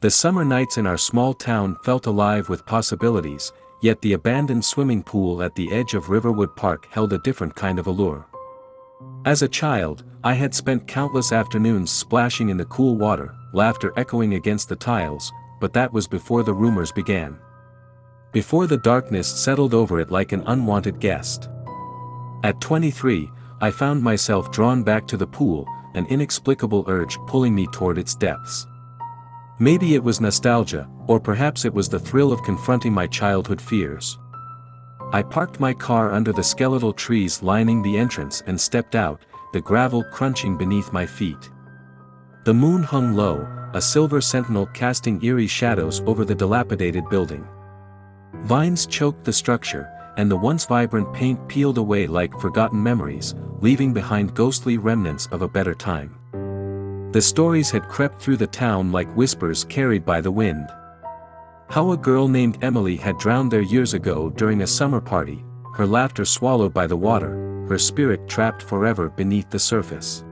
The summer nights in our small town felt alive with possibilities, yet the abandoned swimming pool at the edge of Riverwood Park held a different kind of allure. As a child, I had spent countless afternoons splashing in the cool water, laughter echoing against the tiles, but that was before the rumors began. Before the darkness settled over it like an unwanted guest. At 23, I found myself drawn back to the pool, an inexplicable urge pulling me toward its depths. Maybe it was nostalgia, or perhaps it was the thrill of confronting my childhood fears. I parked my car under the skeletal trees lining the entrance and stepped out, the gravel crunching beneath my feet. The moon hung low, a silver sentinel casting eerie shadows over the dilapidated building. Vines choked the structure, and the once vibrant paint peeled away like forgotten memories, leaving behind ghostly remnants of a better time. The stories had crept through the town like whispers carried by the wind. How a girl named Emily had drowned there years ago during a summer party, her laughter swallowed by the water, her spirit trapped forever beneath the surface.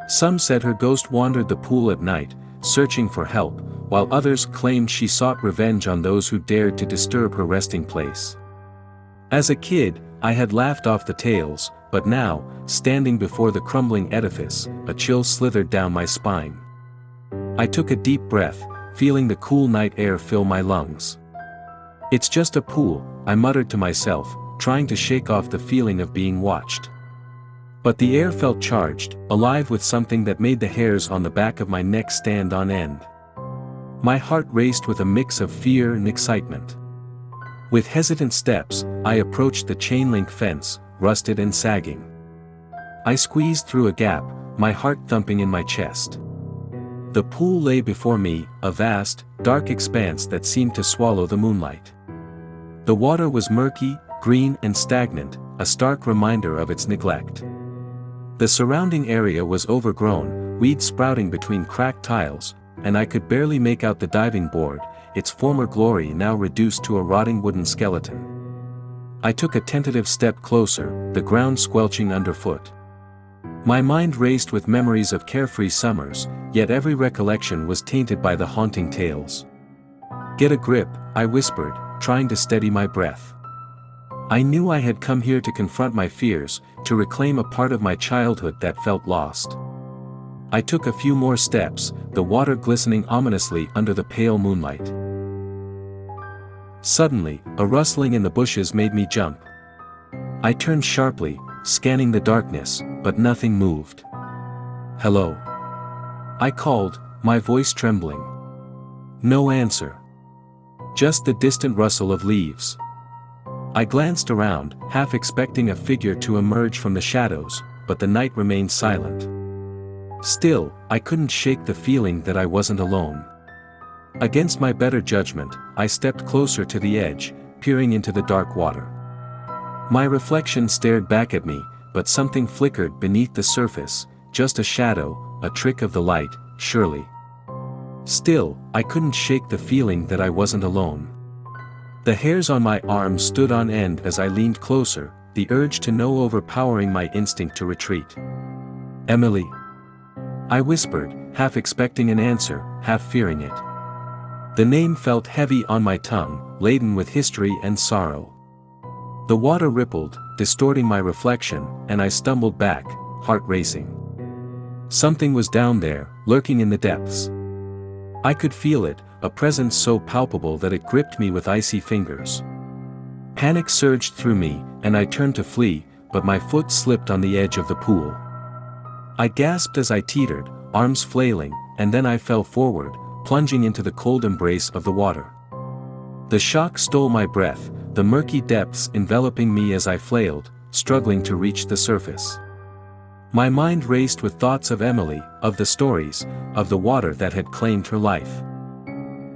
Some said her ghost wandered the pool at night, searching for help, while others claimed she sought revenge on those who dared to disturb her resting place. As a kid, I had laughed off the tales, but now, standing before the crumbling edifice, a chill slithered down my spine. I took a deep breath, feeling the cool night air fill my lungs. "It's just a pool," I muttered to myself, trying to shake off the feeling of being watched. But the air felt charged, alive with something that made the hairs on the back of my neck stand on end. My heart raced with a mix of fear and excitement. With hesitant steps, I approached the chain-link fence, rusted and sagging. I squeezed through a gap, my heart thumping in my chest. The pool lay before me, a vast, dark expanse that seemed to swallow the moonlight. The water was murky, green and stagnant, a stark reminder of its neglect. The surrounding area was overgrown, weeds sprouting between cracked tiles, and I could barely make out the diving board, its former glory now reduced to a rotting wooden skeleton. I took a tentative step closer, the ground squelching underfoot. My mind raced with memories of carefree summers, yet every recollection was tainted by the haunting tales. "Get a grip," I whispered, trying to steady my breath. I knew I had come here to confront my fears, to reclaim a part of my childhood that felt lost. I took a few more steps, the water glistening ominously under the pale moonlight. Suddenly, a rustling in the bushes made me jump. I turned sharply, scanning the darkness, but nothing moved. "Hello?" I called, my voice trembling. No answer. Just the distant rustle of leaves. I glanced around, half expecting a figure to emerge from the shadows, but the night remained silent. Still, I couldn't shake the feeling that I wasn't alone. Against my better judgment, I stepped closer to the edge, peering into the dark water. My reflection stared back at me, but something flickered beneath the surface, just a shadow, a trick of the light, surely. Still, I couldn't shake the feeling that I wasn't alone. The hairs on my arms stood on end as I leaned closer, the urge to know overpowering my instinct to retreat. "Emily?" I whispered, half expecting an answer, half fearing it. The name felt heavy on my tongue, laden with history and sorrow. The water rippled, distorting my reflection, and I stumbled back, heart racing. Something was down there, lurking in the depths. I could feel it, a presence so palpable that it gripped me with icy fingers. Panic surged through me, and I turned to flee, but my foot slipped on the edge of the pool. I gasped as I teetered, arms flailing, and then I fell forward, plunging into the cold embrace of the water. The shock stole my breath, the murky depths enveloping me as I flailed, struggling to reach the surface. My mind raced with thoughts of Emily, of the stories, of the water that had claimed her life.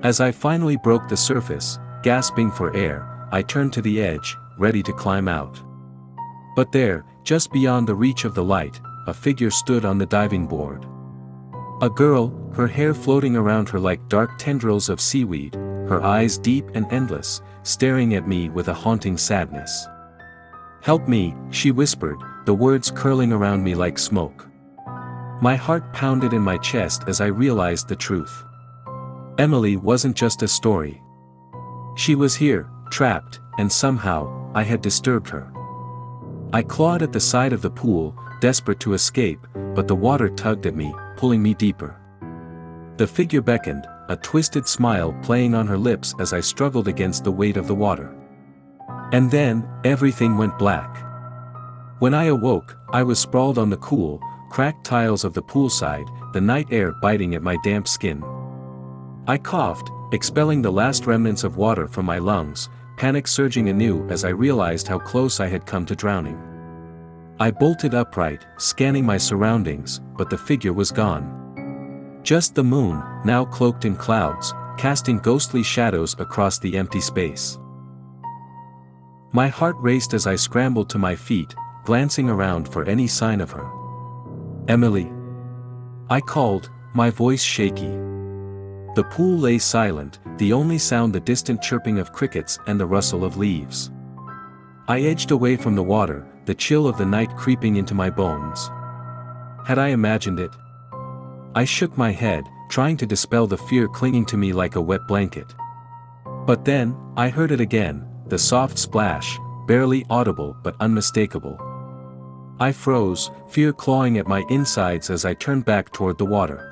As I finally broke the surface, gasping for air, I turned to the edge, ready to climb out. But there, just beyond the reach of the light, a figure stood on the diving board. A girl, her hair floating around her like dark tendrils of seaweed, her eyes deep and endless, staring at me with a haunting sadness. "Help me," she whispered, the words curling around me like smoke. My heart pounded in my chest as I realized the truth. Emily wasn't just a story. She was here, trapped, and somehow, I had disturbed her. I clawed at the side of the pool, desperate to escape, but the water tugged at me, pulling me deeper. The figure beckoned, a twisted smile playing on her lips as I struggled against the weight of the water. And then, everything went black. When I awoke, I was sprawled on the cool, cracked tiles of the poolside, the night air biting at my damp skin. I coughed, expelling the last remnants of water from my lungs, panic surging anew as I realized how close I had come to drowning. I bolted upright, scanning my surroundings, but the figure was gone. Just the moon, now cloaked in clouds, casting ghostly shadows across the empty space. My heart raced as I scrambled to my feet, glancing around for any sign of her. "Emily!" I called, my voice shaky. The pool lay silent, the only sound the distant chirping of crickets and the rustle of leaves. I edged away from the water, the chill of the night creeping into my bones. Had I imagined it? I shook my head, trying to dispel the fear clinging to me like a wet blanket. But then, I heard it again, the soft splash, barely audible but unmistakable. I froze, fear clawing at my insides as I turned back toward the water.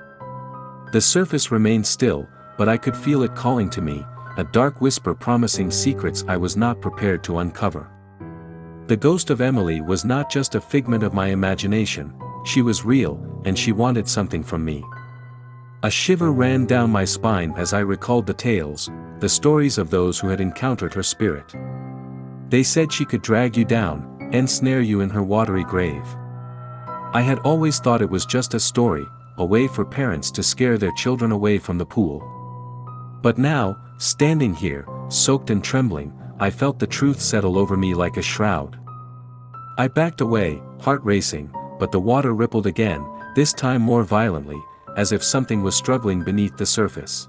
The surface remained still, but I could feel it calling to me, a dark whisper promising secrets I was not prepared to uncover. The ghost of Emily was not just a figment of my imagination, she was real, and she wanted something from me. A shiver ran down my spine as I recalled the tales, the stories of those who had encountered her spirit. They said she could drag you down, ensnare you in her watery grave. I had always thought it was just a story, a way for parents to scare their children away from the pool. But now, standing here, soaked and trembling, I felt the truth settle over me like a shroud. I backed away, heart racing, but the water rippled again, this time more violently, as if something was struggling beneath the surface.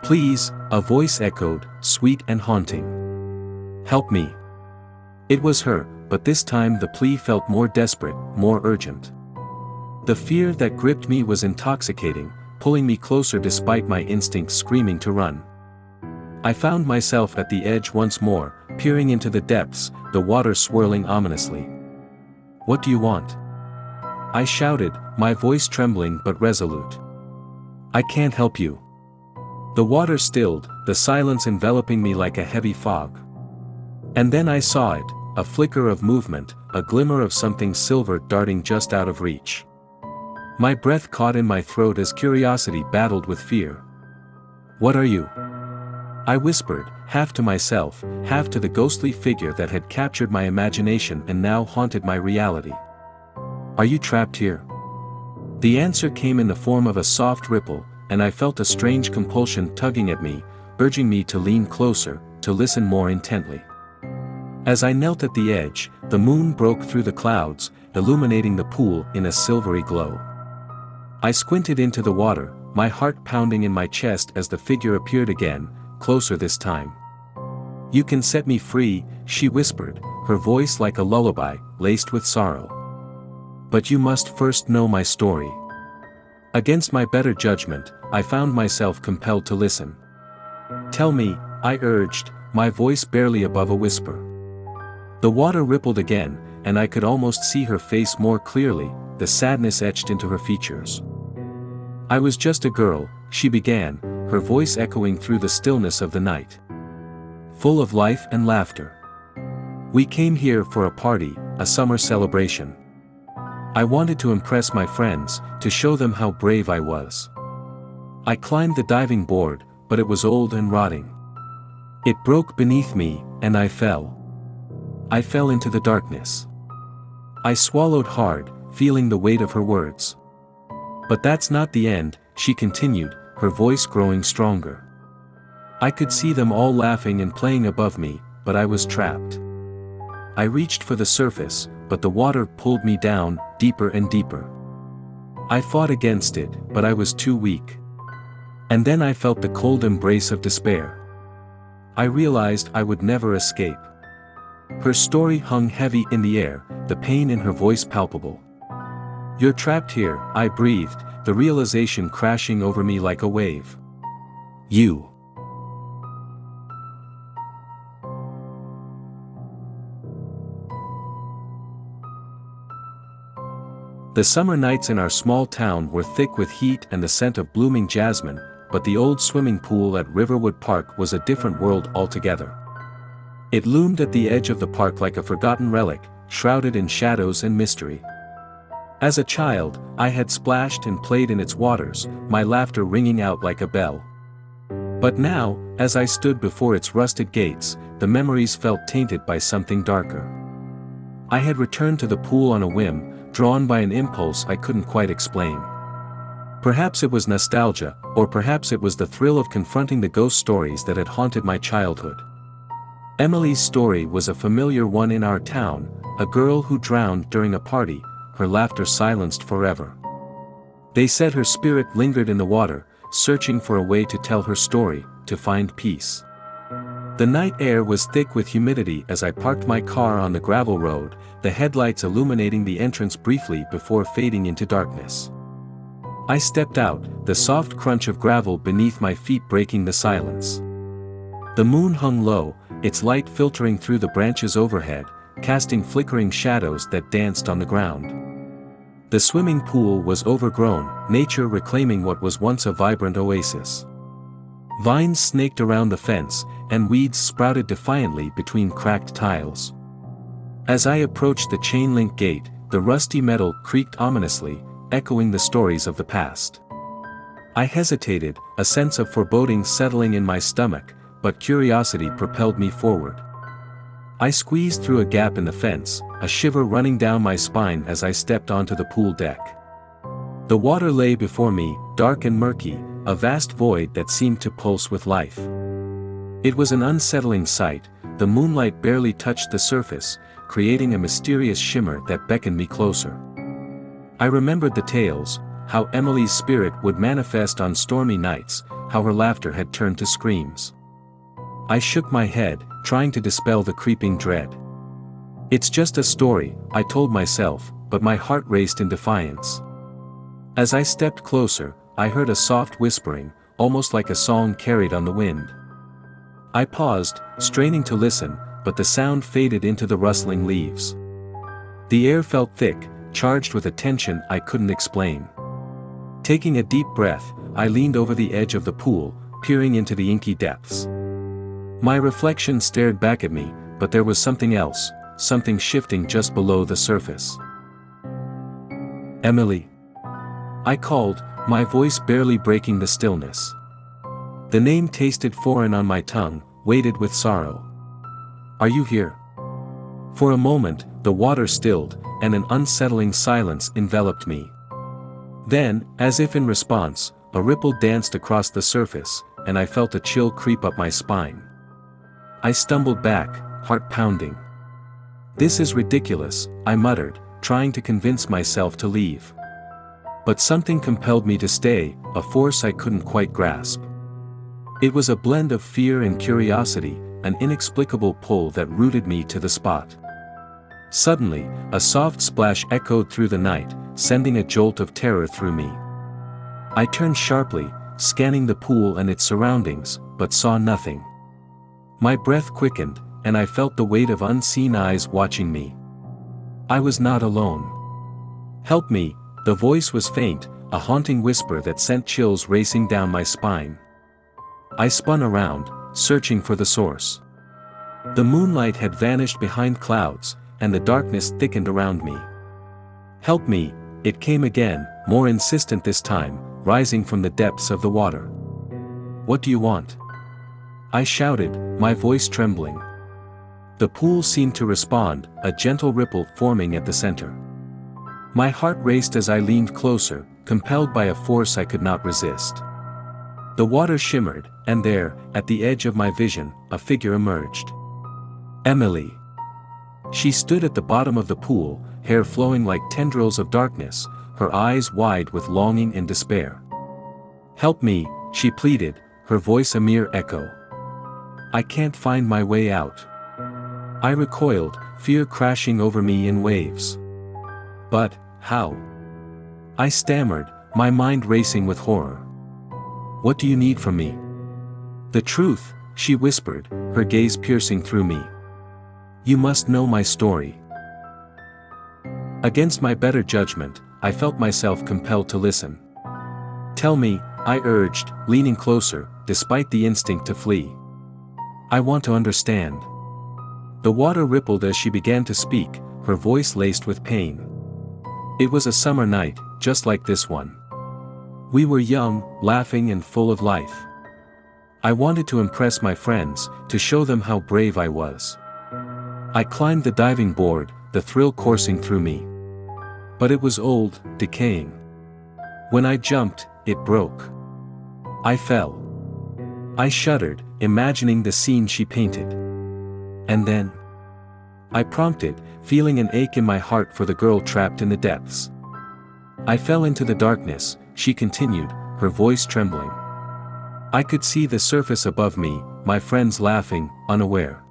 "Please," a voice echoed, sweet and haunting. "Help me." It was her, but this time the plea felt more desperate, more urgent. The fear that gripped me was intoxicating, pulling me closer despite my instincts screaming to run. I found myself at the edge once more, peering into the depths, the water swirling ominously. "What do you want?" I shouted, my voice trembling but resolute. "I can't help you." The water stilled, the silence enveloping me like a heavy fog. And then I saw it, a flicker of movement, a glimmer of something silver darting just out of reach. My breath caught in my throat as curiosity battled with fear. "What are you?" I whispered, half to myself, half to the ghostly figure that had captured my imagination and now haunted my reality. "Are you trapped here?" The answer came in the form of a soft ripple, and I felt a strange compulsion tugging at me, urging me to lean closer, to listen more intently. As I knelt at the edge, the moon broke through the clouds, illuminating the pool in a silvery glow. I squinted into the water, my heart pounding in my chest as the figure appeared again, closer this time. "You can set me free," she whispered, her voice like a lullaby, laced with sorrow. "But you must first know my story." Against my better judgment, I found myself compelled to listen. "Tell me," I urged, my voice barely above a whisper. The water rippled again, and I could almost see her face more clearly, the sadness etched into her features. "I was just a girl," she began, her voice echoing through the stillness of the night. "Full of life and laughter. We came here for a party, a summer celebration. I wanted to impress my friends, to show them how brave I was. I climbed the diving board, but it was old and rotting. It broke beneath me, and I fell. I fell into the darkness." I swallowed hard, feeling the weight of her words. "But that's not the end," she continued, her voice growing stronger. "I could see them all laughing and playing above me, but I was trapped. I reached for the surface, but the water pulled me down, deeper and deeper. I fought against it, but I was too weak. And then I felt the cold embrace of despair. I realized I would never escape." Her story hung heavy in the air, the pain in her voice palpable. "You're trapped here," I breathed, the realization crashing over me like a wave. You. The summer nights in our small town were thick with heat and the scent of blooming jasmine, but the old swimming pool at Riverwood Park was a different world altogether. It loomed at the edge of the park like a forgotten relic, shrouded in shadows and mystery. As a child, I had splashed and played in its waters, my laughter ringing out like a bell. But now, as I stood before its rusted gates, the memories felt tainted by something darker. I had returned to the pool on a whim, drawn by an impulse I couldn't quite explain. Perhaps it was nostalgia, or perhaps it was the thrill of confronting the ghost stories that had haunted my childhood. Emily's story was a familiar one in our town, a girl who drowned during a party, her laughter silenced forever. They said her spirit lingered in the water, searching for a way to tell her story, to find peace. The night air was thick with humidity as I parked my car on the gravel road, the headlights illuminating the entrance briefly before fading into darkness. I stepped out, the soft crunch of gravel beneath my feet breaking the silence. The moon hung low, its light filtering through the branches overhead, casting flickering shadows that danced on the ground. The swimming pool was overgrown, nature reclaiming what was once a vibrant oasis. Vines snaked around the fence, and weeds sprouted defiantly between cracked tiles. As I approached the chain-link gate, the rusty metal creaked ominously, echoing the stories of the past. I hesitated, a sense of foreboding settling in my stomach, but curiosity propelled me forward. I squeezed through a gap in the fence, a shiver running down my spine as I stepped onto the pool deck. The water lay before me, dark and murky, a vast void that seemed to pulse with life. It was an unsettling sight, the moonlight barely touched the surface, creating a mysterious shimmer that beckoned me closer. I remembered the tales, how Emily's spirit would manifest on stormy nights, how her laughter had turned to screams. I shook my head, trying to dispel the creeping dread. It's just a story, I told myself, but my heart raced in defiance. As I stepped closer, I heard a soft whispering, almost like a song carried on the wind. I paused, straining to listen, but the sound faded into the rustling leaves. The air felt thick, charged with a tension I couldn't explain. Taking a deep breath, I leaned over the edge of the pool, peering into the inky depths. My reflection stared back at me, but there was something else, something shifting just below the surface. Emily. I called, my voice barely breaking the stillness. The name tasted foreign on my tongue, weighted with sorrow. Are you here? For a moment, the water stilled, and an unsettling silence enveloped me. Then, as if in response, a ripple danced across the surface, and I felt a chill creep up my spine. I stumbled back, heart pounding. This is ridiculous, I muttered, trying to convince myself to leave. But something compelled me to stay, a force I couldn't quite grasp. It was a blend of fear and curiosity, an inexplicable pull that rooted me to the spot. Suddenly, a soft splash echoed through the night, sending a jolt of terror through me. I turned sharply, scanning the pool and its surroundings, but saw nothing. My breath quickened, and I felt the weight of unseen eyes watching me. I was not alone. Help me, the voice was faint, a haunting whisper that sent chills racing down my spine. I spun around, searching for the source. The moonlight had vanished behind clouds, and the darkness thickened around me. Help me, it came again, more insistent this time, rising from the depths of the water. What do you want? I shouted, my voice trembling. The pool seemed to respond, a gentle ripple forming at the center. My heart raced as I leaned closer, compelled by a force I could not resist. The water shimmered, and there, at the edge of my vision, a figure emerged. Emily. She stood at the bottom of the pool, hair flowing like tendrils of darkness, her eyes wide with longing and despair. Help me, she pleaded, her voice a mere echo. I can't find my way out. I recoiled, fear crashing over me in waves. But, how? I stammered, my mind racing with horror. What do you need from me? The truth, she whispered, her gaze piercing through me. You must know my story. Against my better judgment, I felt myself compelled to listen. Tell me, I urged, leaning closer, despite the instinct to flee. I want to understand. The water rippled as she began to speak, her voice laced with pain. It was a summer night, just like this one. We were young, laughing and full of life. I wanted to impress my friends, to show them how brave I was. I climbed the diving board, the thrill coursing through me. But it was old, decaying. When I jumped, it broke. I fell. I shuddered, imagining the scene she painted. And then I prompted, feeling an ache in my heart for the girl trapped in the depths. I fell into the darkness, she continued, her voice trembling. I could see the surface above me, my friends laughing, unaware.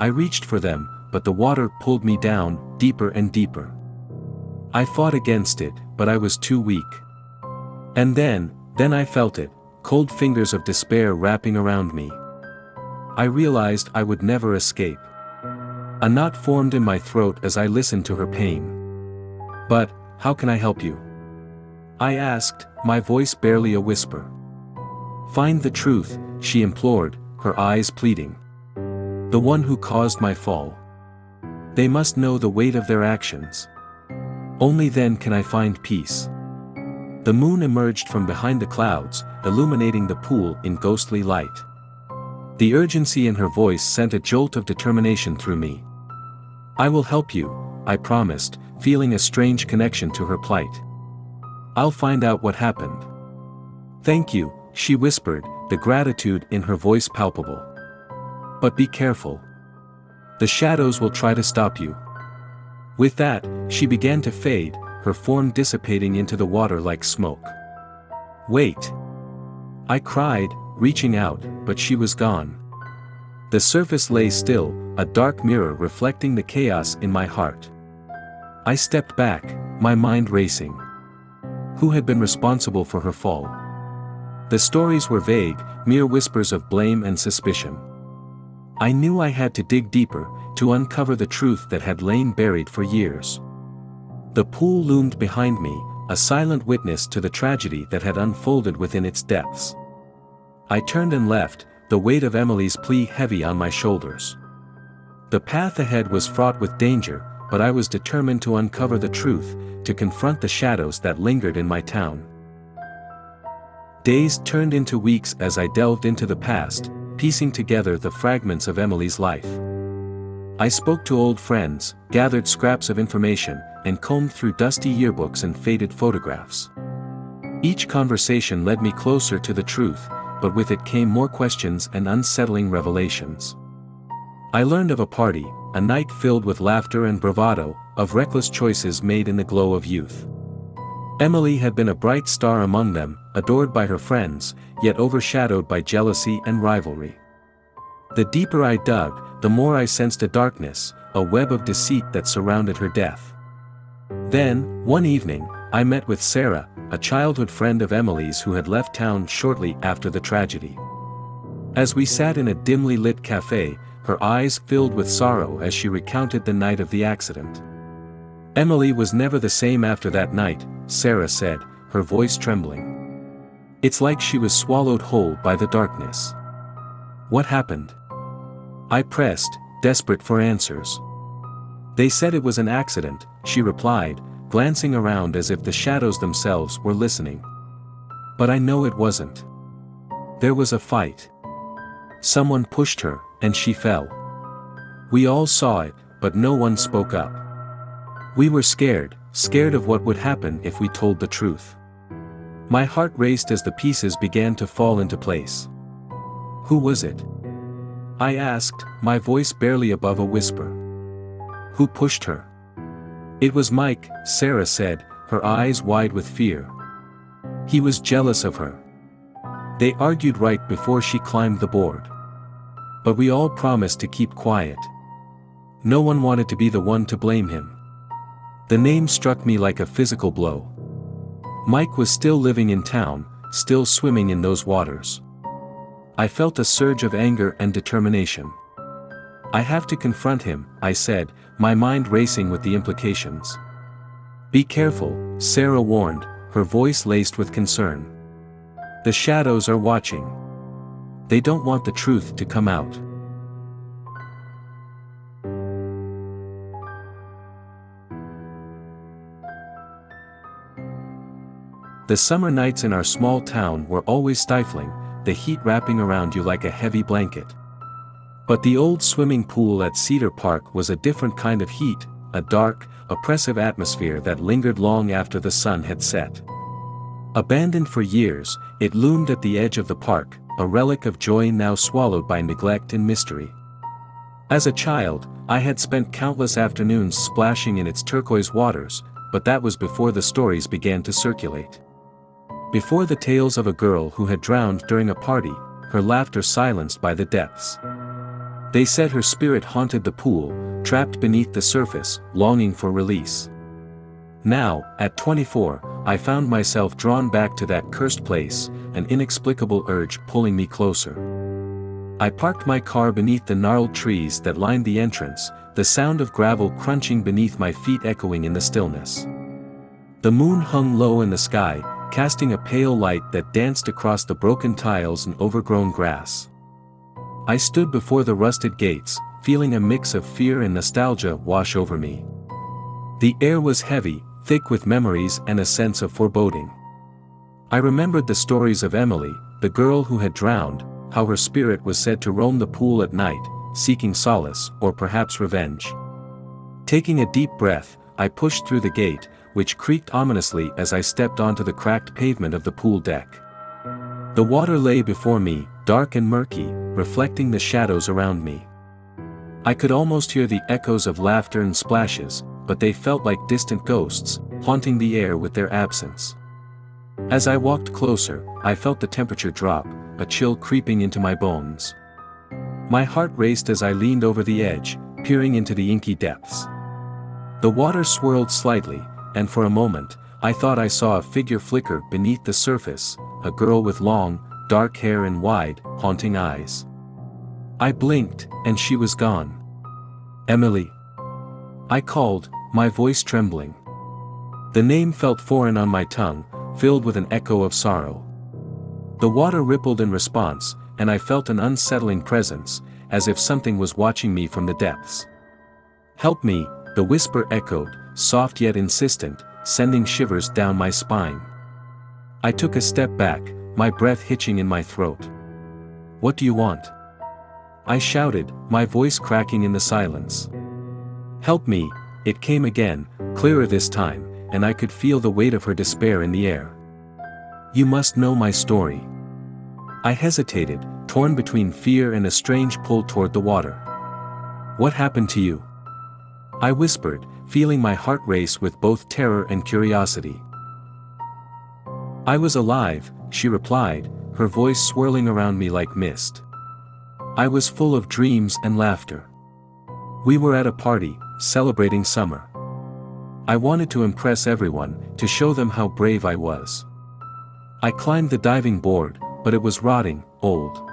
I reached for them, but the water pulled me down, deeper and deeper. I fought against it, but I was too weak. And then I felt it, cold fingers of despair wrapping around me. I realized I would never escape. A knot formed in my throat as I listened to her pain. But, how can I help you? I asked, my voice barely a whisper. Find the truth, she implored, her eyes pleading. The one who caused my fall. They must know the weight of their actions. Only then can I find peace. The moon emerged from behind the clouds, illuminating the pool in ghostly light. The urgency in her voice sent a jolt of determination through me. I will help you, I promised, feeling a strange connection to her plight. I'll find out what happened. Thank you, she whispered, the gratitude in her voice palpable. But be careful. The shadows will try to stop you. With that, she began to fade, her form dissipating into the water like smoke. Wait! I cried, reaching out, but she was gone. The surface lay still, a dark mirror reflecting the chaos in my heart. I stepped back, my mind racing. Who had been responsible for her fall? The stories were vague, mere whispers of blame and suspicion. I knew I had to dig deeper, to uncover the truth that had lain buried for years. The pool loomed behind me, a silent witness to the tragedy that had unfolded within its depths. I turned and left, the weight of Emily's plea heavy on my shoulders. The path ahead was fraught with danger, but I was determined to uncover the truth, to confront the shadows that lingered in my town. Days turned into weeks as I delved into the past, piecing together the fragments of Emily's life. I spoke to old friends, gathered scraps of information, and combed through dusty yearbooks and faded photographs. Each conversation led me closer to the truth, but with it came more questions and unsettling revelations. I learned of a party, a night filled with laughter and bravado, of reckless choices made in the glow of youth. Emily had been a bright star among them, adored by her friends, yet overshadowed by jealousy and rivalry. The deeper I dug, the more I sensed a darkness, a web of deceit that surrounded her death. Then, one evening, I met with Sarah, a childhood friend of Emily's who had left town shortly after the tragedy. As we sat in a dimly lit cafe, her eyes filled with sorrow as she recounted the night of the accident. Emily was never the same after that night, Sarah said, her voice trembling. It's like she was swallowed whole by the darkness. What happened? I pressed, desperate for answers. They said it was an accident, she replied, glancing around as if the shadows themselves were listening. But I know it wasn't. There was a fight. Someone pushed her, and she fell. We all saw it, but no one spoke up. We were scared of what would happen if we told the truth. My heart raced as the pieces began to fall into place. Who was it? I asked, my voice barely above a whisper. Who pushed her? It was Mike, Sarah said, her eyes wide with fear. He was jealous of her. They argued right before she climbed the board. But we all promised to keep quiet. No one wanted to be the one to blame him. The name struck me like a physical blow. Mike was still living in town, still swimming in those waters. I felt a surge of anger and determination. I have to confront him, I said, my mind racing with the implications. Be careful, Sarah warned, her voice laced with concern. The shadows are watching. They don't want the truth to come out. The summer nights in our small town were always stifling, the heat wrapping around you like a heavy blanket. But the old swimming pool at Cedar Park was a different kind of heat, a dark, oppressive atmosphere that lingered long after the sun had set. Abandoned for years, it loomed at the edge of the park, a relic of joy now swallowed by neglect and mystery. As a child, I had spent countless afternoons splashing in its turquoise waters, but that was before the stories began to circulate. Before the tales of a girl who had drowned during a party, her laughter silenced by the depths. They said her spirit haunted the pool, trapped beneath the surface, longing for release. Now, at 24, I found myself drawn back to that cursed place, an inexplicable urge pulling me closer. I parked my car beneath the gnarled trees that lined the entrance, the sound of gravel crunching beneath my feet echoing in the stillness. The moon hung low in the sky, casting a pale light that danced across the broken tiles and overgrown grass. I stood before the rusted gates, feeling a mix of fear and nostalgia wash over me. The air was heavy, thick with memories and a sense of foreboding. I remembered the stories of Emily, the girl who had drowned, how her spirit was said to roam the pool at night, seeking solace or perhaps revenge. Taking a deep breath, I pushed through the gate, which creaked ominously as I stepped onto the cracked pavement of the pool deck. The water lay before me, dark and murky, reflecting the shadows around me. I could almost hear the echoes of laughter and splashes, but they felt like distant ghosts, haunting the air with their absence. As I walked closer, I felt the temperature drop, a chill creeping into my bones. My heart raced as I leaned over the edge, peering into the inky depths. The water swirled slightly, and for a moment, I thought I saw a figure flicker beneath the surface, a girl with long, dark hair and wide, haunting eyes. I blinked, and she was gone. Emily. I called, my voice trembling. The name felt foreign on my tongue, filled with an echo of sorrow. The water rippled in response, and I felt an unsettling presence, as if something was watching me from the depths. Help me, the whisper echoed, soft yet insistent, sending shivers down my spine. I took a step back, my breath hitching in my throat. What do you want? I shouted, my voice cracking in the silence. Help me, it came again, clearer this time, and I could feel the weight of her despair in the air. You must know my story. I hesitated, torn between fear and a strange pull toward the water. What happened to you? I whispered, feeling my heart race with both terror and curiosity. I was alive, she replied, her voice swirling around me like mist. I was full of dreams and laughter. We were at a party, celebrating summer. I wanted to impress everyone, to show them how brave I was. I climbed the diving board, but it was rotting, old.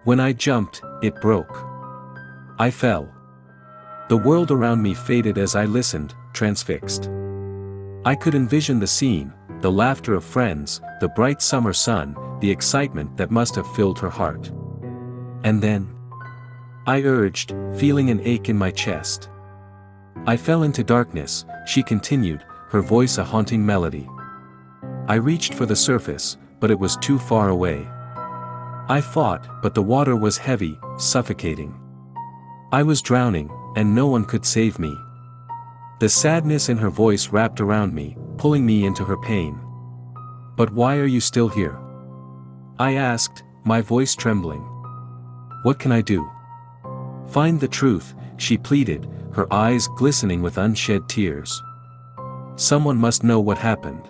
When I jumped, it broke. I fell. The world around me faded as I listened, transfixed. I could envision the scene, the laughter of friends, the bright summer sun, the excitement that must have filled her heart. And then? I urged, feeling an ache in my chest. I fell into darkness, she continued, her voice a haunting melody. I reached for the surface, but it was too far away. I fought, but the water was heavy, suffocating. I was drowning, and no one could save me. The sadness in her voice wrapped around me, pulling me into her pain. But why are you still here? I asked, my voice trembling. What can I do? Find the truth, she pleaded, her eyes glistening with unshed tears. Someone must know what happened.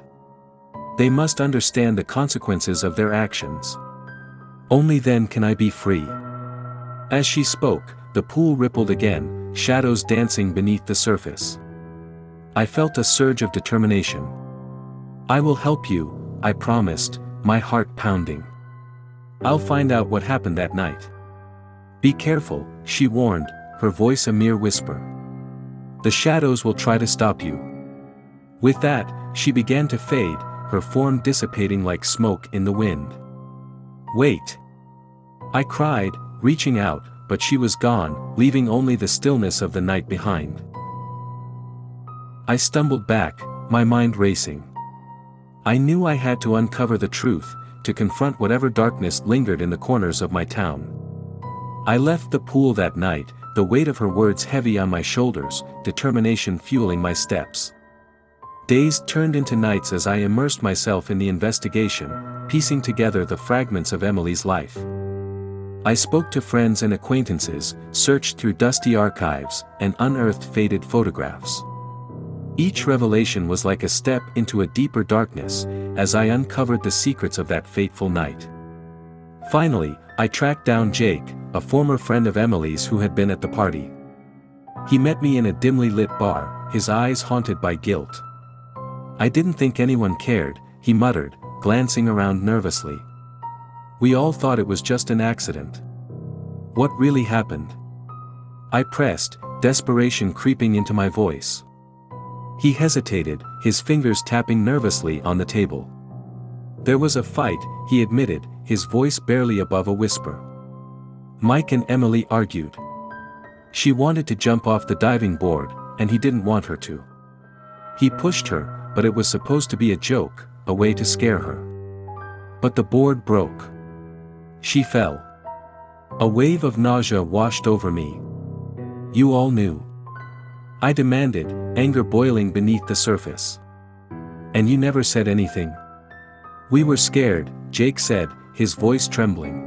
They must understand the consequences of their actions. Only then can I be free. As she spoke, the pool rippled again, shadows dancing beneath the surface. I felt a surge of determination. I will help you, I promised, my heart pounding. I'll find out what happened that night. Be careful, she warned, her voice a mere whisper. The shadows will try to stop you. With that, she began to fade, her form dissipating like smoke in the wind. Wait! I cried, reaching out, but she was gone, leaving only the stillness of the night behind. I stumbled back, my mind racing. I knew I had to uncover the truth, to confront whatever darkness lingered in the corners of my town. I left the pool that night, the weight of her words heavy on my shoulders, determination fueling my steps. Days turned into nights as I immersed myself in the investigation, piecing together the fragments of Emily's life. I spoke to friends and acquaintances, searched through dusty archives, and unearthed faded photographs. Each revelation was like a step into a deeper darkness, as I uncovered the secrets of that fateful night. Finally, I tracked down Jake, a former friend of Emily's who had been at the party. He met me in a dimly lit bar, his eyes haunted by guilt. I didn't think anyone cared, he muttered, glancing around nervously. We all thought it was just an accident. What really happened? I pressed, desperation creeping into my voice. He hesitated, his fingers tapping nervously on the table. There was a fight, he admitted, his voice barely above a whisper. Mike and Emily argued. She wanted to jump off the diving board, and he didn't want her to. He pushed her, but it was supposed to be a joke, a way to scare her. But the board broke. She fell. A wave of nausea washed over me. You all knew. I demanded, anger boiling beneath the surface. And you never said anything? We were scared, Jake said, his voice trembling.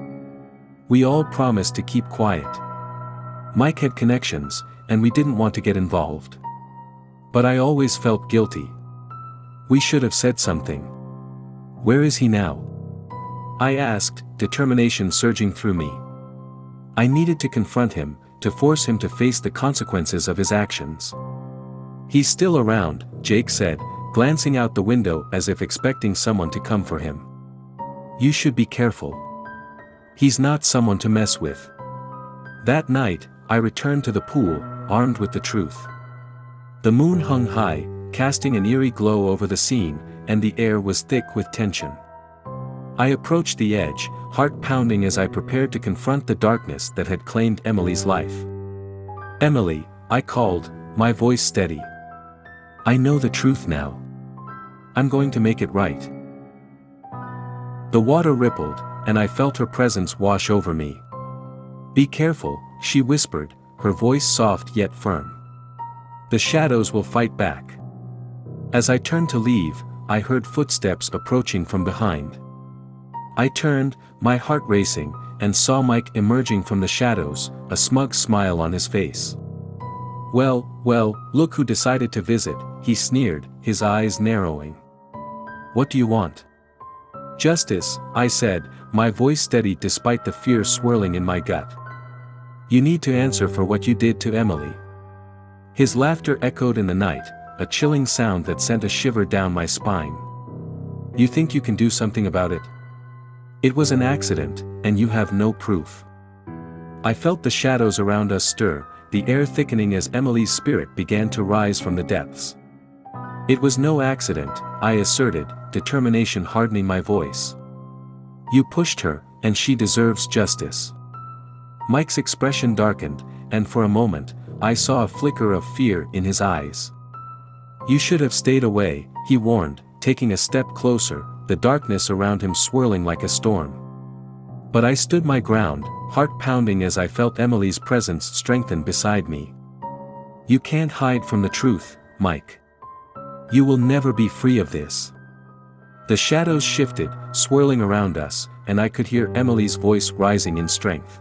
We all promised to keep quiet. Mike had connections, and we didn't want to get involved. But I always felt guilty. We should have said something. Where is he now? I asked, determination surging through me. I needed to confront him, to force him to face the consequences of his actions. He's still around, Jake said, glancing out the window as if expecting someone to come for him. You should be careful. He's not someone to mess with. That night, I returned to the pool, armed with the truth. The moon hung high, casting an eerie glow over the scene, and the air was thick with tension. I approached the edge, heart pounding as I prepared to confront the darkness that had claimed Emily's life. Emily, I called, my voice steady. I know the truth now. I'm going to make it right. The water rippled, and I felt her presence wash over me. Be careful, she whispered, her voice soft yet firm. The shadows will fight back. As I turned to leave, I heard footsteps approaching from behind. I turned, my heart racing, and saw Mike emerging from the shadows, a smug smile on his face. Well, look who decided to visit, he sneered, his eyes narrowing. What do you want? Justice, I said, my voice steady despite the fear swirling in my gut. You need to answer for what you did to Emily. His laughter echoed in the night, a chilling sound that sent a shiver down my spine. You think you can do something about it? It was an accident, and you have no proof. I felt the shadows around us stir, the air thickening as Emily's spirit began to rise from the depths. It was no accident, I asserted, determination hardening my voice. You pushed her, and she deserves justice. Mike's expression darkened, and for a moment, I saw a flicker of fear in his eyes. You should have stayed away, he warned, taking a step closer, the darkness around him swirling like a storm. But I stood my ground, heart pounding as I felt Emily's presence strengthen beside me. You can't hide from the truth, Mike. You will never be free of this. The shadows shifted, swirling around us, and I could hear Emily's voice rising in strength.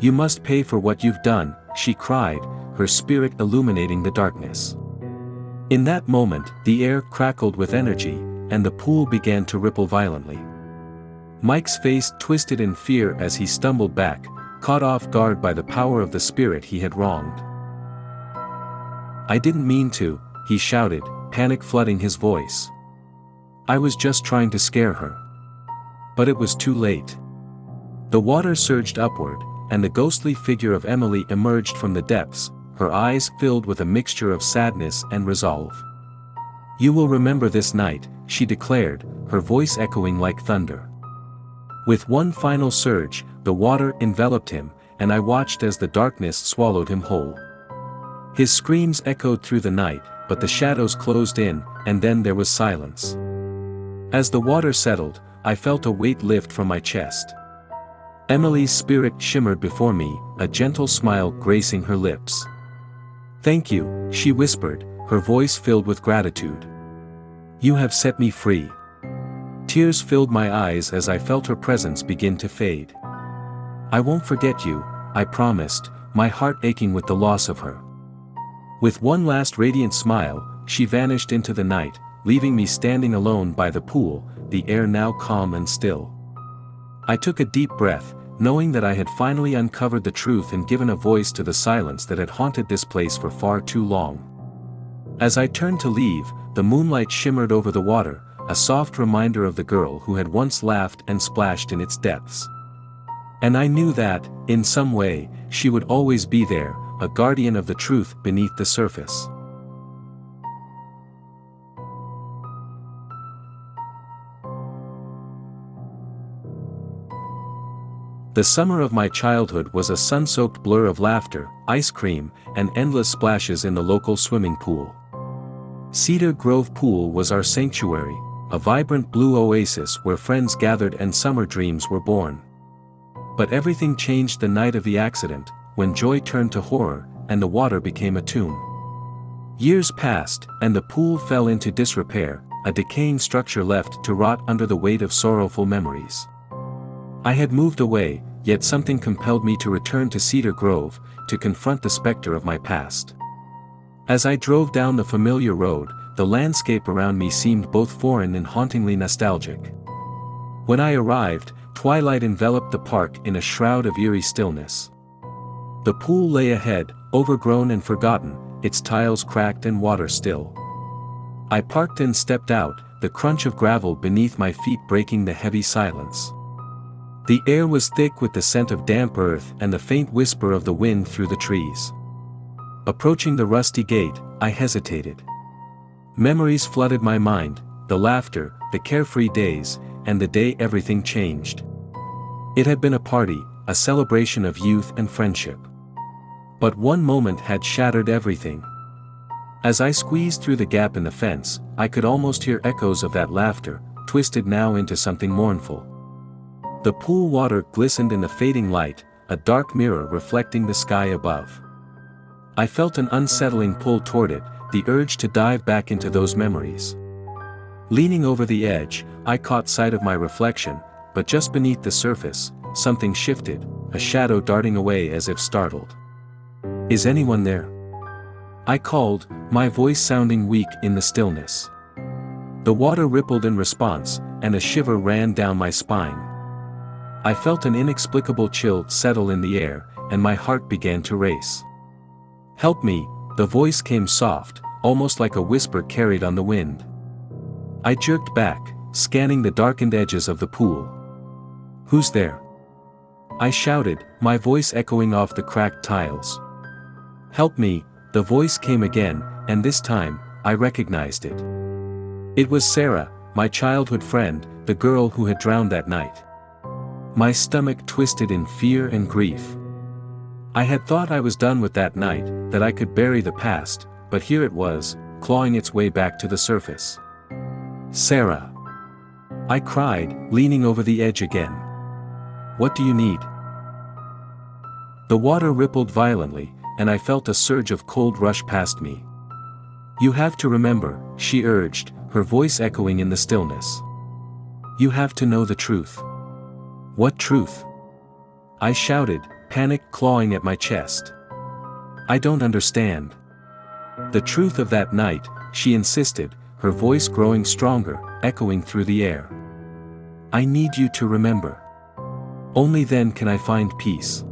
You must pay for what you've done, she cried, her spirit illuminating the darkness. In that moment, the air crackled with energy, and the pool began to ripple violently. Mike's face twisted in fear as he stumbled back, caught off guard by the power of the spirit he had wronged. I didn't mean to, he shouted, panic flooding his voice. I was just trying to scare her. But it was too late. The water surged upward, and the ghostly figure of Emily emerged from the depths, her eyes filled with a mixture of sadness and resolve. "You will remember this night," she declared, her voice echoing like thunder. With one final surge, the water enveloped him, and I watched as the darkness swallowed him whole. His screams echoed through the night, but the shadows closed in, and then there was silence. As the water settled, I felt a weight lift from my chest. Emily's spirit shimmered before me, a gentle smile gracing her lips. "Thank you," she whispered, her voice filled with gratitude. "You have set me free." Tears filled my eyes as I felt her presence begin to fade. "I won't forget you," I promised, my heart aching with the loss of her. With one last radiant smile, she vanished into the night, leaving me standing alone by the pool, the air now calm and still. I took a deep breath, knowing that I had finally uncovered the truth and given a voice to the silence that had haunted this place for far too long. As I turned to leave, the moonlight shimmered over the water, a soft reminder of the girl who had once laughed and splashed in its depths. And I knew that, in some way, she would always be there, a guardian of the truth beneath the surface. The summer of my childhood was a sun-soaked blur of laughter, ice cream, and endless splashes in the local swimming pool. Cedar Grove Pool was our sanctuary, a vibrant blue oasis where friends gathered and summer dreams were born. But everything changed the night of the accident, when joy turned to horror, and the water became a tomb. Years passed, and the pool fell into disrepair, a decaying structure left to rot under the weight of sorrowful memories. I had moved away, yet something compelled me to return to Cedar Grove, to confront the specter of my past. As I drove down the familiar road, the landscape around me seemed both foreign and hauntingly nostalgic. When I arrived, twilight enveloped the park in a shroud of eerie stillness. The pool lay ahead, overgrown and forgotten, its tiles cracked and water still. I parked and stepped out, the crunch of gravel beneath my feet breaking the heavy silence. The air was thick with the scent of damp earth and the faint whisper of the wind through the trees. Approaching the rusty gate, I hesitated. Memories flooded my mind, the laughter, the carefree days, and the day everything changed. It had been a party, a celebration of youth and friendship. But one moment had shattered everything. As I squeezed through the gap in the fence, I could almost hear echoes of that laughter, twisted now into something mournful. The pool water glistened in the fading light, a dark mirror reflecting the sky above. I felt an unsettling pull toward it, the urge to dive back into those memories. Leaning over the edge, I caught sight of my reflection, but just beneath the surface, something shifted, a shadow darting away as if startled. "Is anyone there?" I called, my voice sounding weak in the stillness. The water rippled in response, and a shiver ran down my spine. I felt an inexplicable chill settle in the air, and my heart began to race. "Help me," the voice came soft, almost like a whisper carried on the wind. I jerked back, scanning the darkened edges of the pool. "Who's there?" I shouted, my voice echoing off the cracked tiles. "Help me," the voice came again, and this time, I recognized it. It was Sarah, my childhood friend, the girl who had drowned that night. My stomach twisted in fear and grief. I had thought I was done with that night, that I could bury the past, but here it was, clawing its way back to the surface. "Sarah!" I cried, leaning over the edge again. "What do you need?" The water rippled violently, and I felt a surge of cold rush past me. "You have to remember," she urged, her voice echoing in the stillness. "You have to know the truth." "What truth?" I shouted, panic clawing at my chest. "I don't understand." "The truth of that night," she insisted, her voice growing stronger, echoing through the air. "I need you to remember. Only then can I find peace."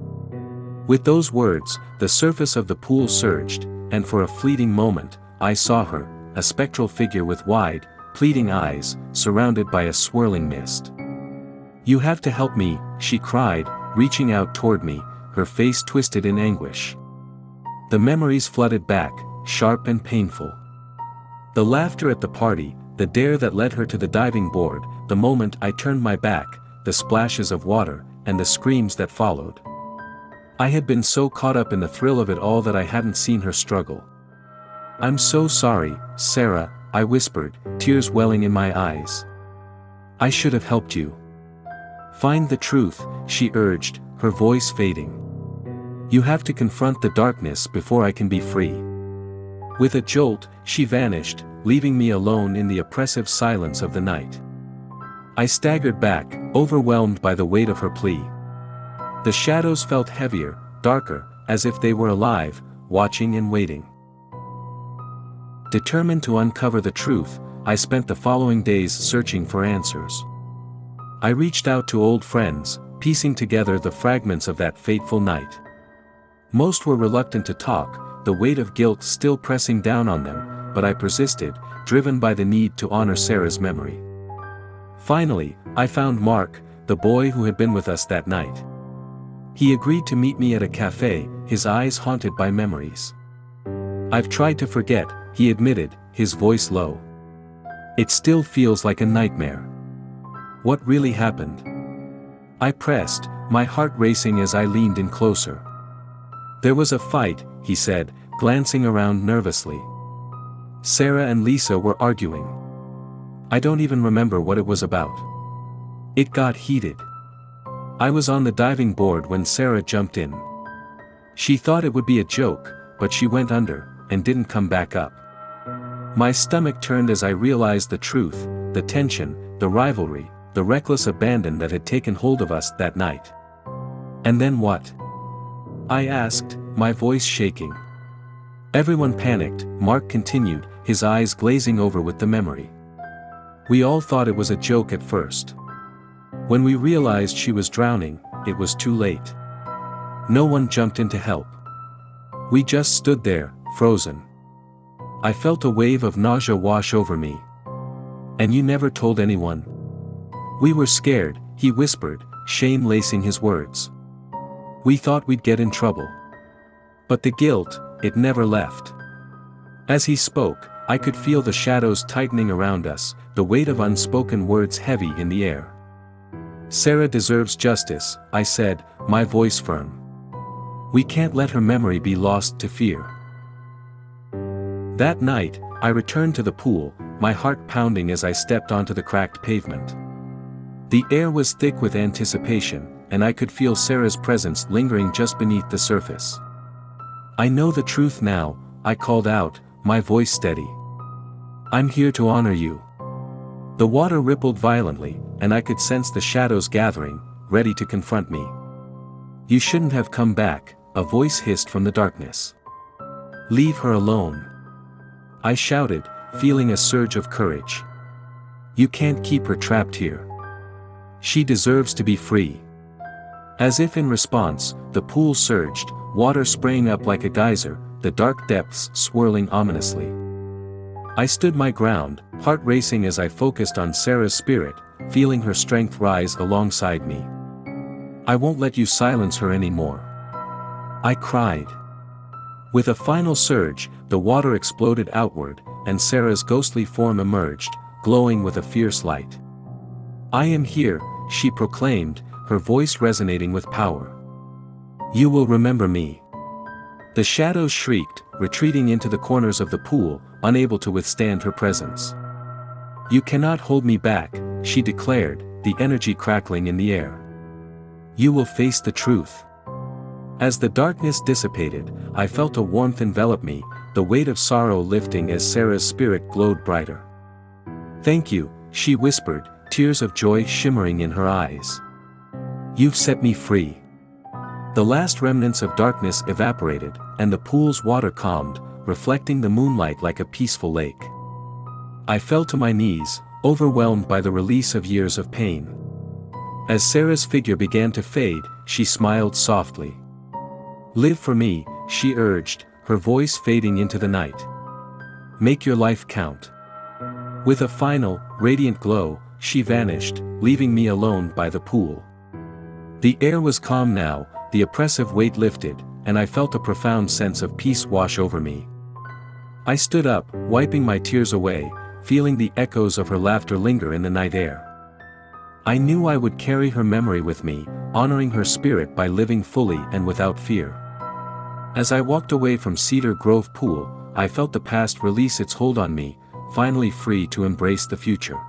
With those words, the surface of the pool surged, and for a fleeting moment, I saw her, a spectral figure with wide, pleading eyes, surrounded by a swirling mist. You have to help me, she cried, reaching out toward me, her face twisted in anguish. The memories flooded back, sharp and painful. The laughter at the party, the dare that led her to the diving board, the moment I turned my back, the splashes of water, and the screams that followed. I had been so caught up in the thrill of it all that I hadn't seen her struggle. "I'm so sorry, Sarah," I whispered, tears welling in my eyes. "I should have helped you." "Find the truth," she urged, her voice fading. "You have to confront the darkness before I can be free." With a jolt, she vanished, leaving me alone in the oppressive silence of the night. I staggered back, overwhelmed by the weight of her plea. The shadows felt heavier, darker, as if they were alive, watching and waiting. Determined to uncover the truth, I spent the following days searching for answers. I reached out to old friends, piecing together the fragments of that fateful night. Most were reluctant to talk, the weight of guilt still pressing down on them, but I persisted, driven by the need to honor Sarah's memory. Finally, I found Mark, the boy who had been with us that night. He agreed to meet me at a cafe, his eyes haunted by memories. "I've tried to forget," he admitted, his voice low. "It still feels like a nightmare." "What really happened?" I pressed, my heart racing as I leaned in closer. "There was a fight," he said, glancing around nervously. "Sarah and Lisa were arguing. I don't even remember what it was about. It got heated. I was on the diving board when Sarah jumped in. She thought it would be a joke, but she went under, and didn't come back up." My stomach turned as I realized the truth, the tension, the rivalry, the reckless abandon that had taken hold of us that night. "And then what?" I asked, my voice shaking. "Everyone panicked," Mark continued, his eyes glazing over with the memory. "We all thought it was a joke at first. When we realized she was drowning, it was too late. No one jumped in to help. We just stood there, frozen. I felt a wave of nausea wash over me." "And you never told anyone?" "We were scared," he whispered, shame lacing his words. "We thought we'd get in trouble. But the guilt, it never left." As he spoke, I could feel the shadows tightening around us, the weight of unspoken words heavy in the air. "Sarah deserves justice," I said, my voice firm. "We can't let her memory be lost to fear." That night, I returned to the pool, my heart pounding as I stepped onto the cracked pavement. The air was thick with anticipation, and I could feel Sarah's presence lingering just beneath the surface. "I know the truth now," I called out, my voice steady. "I'm here to honor you." The water rippled violently, and I could sense the shadows gathering, ready to confront me. "You shouldn't have come back," a voice hissed from the darkness. "Leave her alone," I shouted, feeling a surge of courage. "You can't keep her trapped here. She deserves to be free." As if in response, the pool surged, water spraying up like a geyser, the dark depths swirling ominously. I stood my ground, heart racing as I focused on Sarah's spirit, feeling her strength rise alongside me. "I won't let you silence her anymore," I cried. With a final surge, the water exploded outward, and Sarah's ghostly form emerged, glowing with a fierce light. "I am here," she proclaimed, her voice resonating with power. "You will remember me." The shadows shrieked, retreating into the corners of the pool, unable to withstand her presence. "You cannot hold me back," she declared, the energy crackling in the air. "You will face the truth." As the darkness dissipated, I felt a warmth envelop me, the weight of sorrow lifting as Sarah's spirit glowed brighter. "Thank you," she whispered, tears of joy shimmering in her eyes. "You've set me free." The last remnants of darkness evaporated, and the pool's water calmed, reflecting the moonlight like a peaceful lake. I fell to my knees, overwhelmed by the release of years of pain. As Sarah's figure began to fade, she smiled softly. "Live for me," she urged, her voice fading into the night. "Make your life count." With a final, radiant glow, she vanished, leaving me alone by the pool. The air was calm now, the oppressive weight lifted, and I felt a profound sense of peace wash over me. I stood up, wiping my tears away, feeling the echoes of her laughter linger in the night air. I knew I would carry her memory with me, honoring her spirit by living fully and without fear. As I walked away from Cedar Grove Pool, I felt the past release its hold on me, finally free to embrace the future.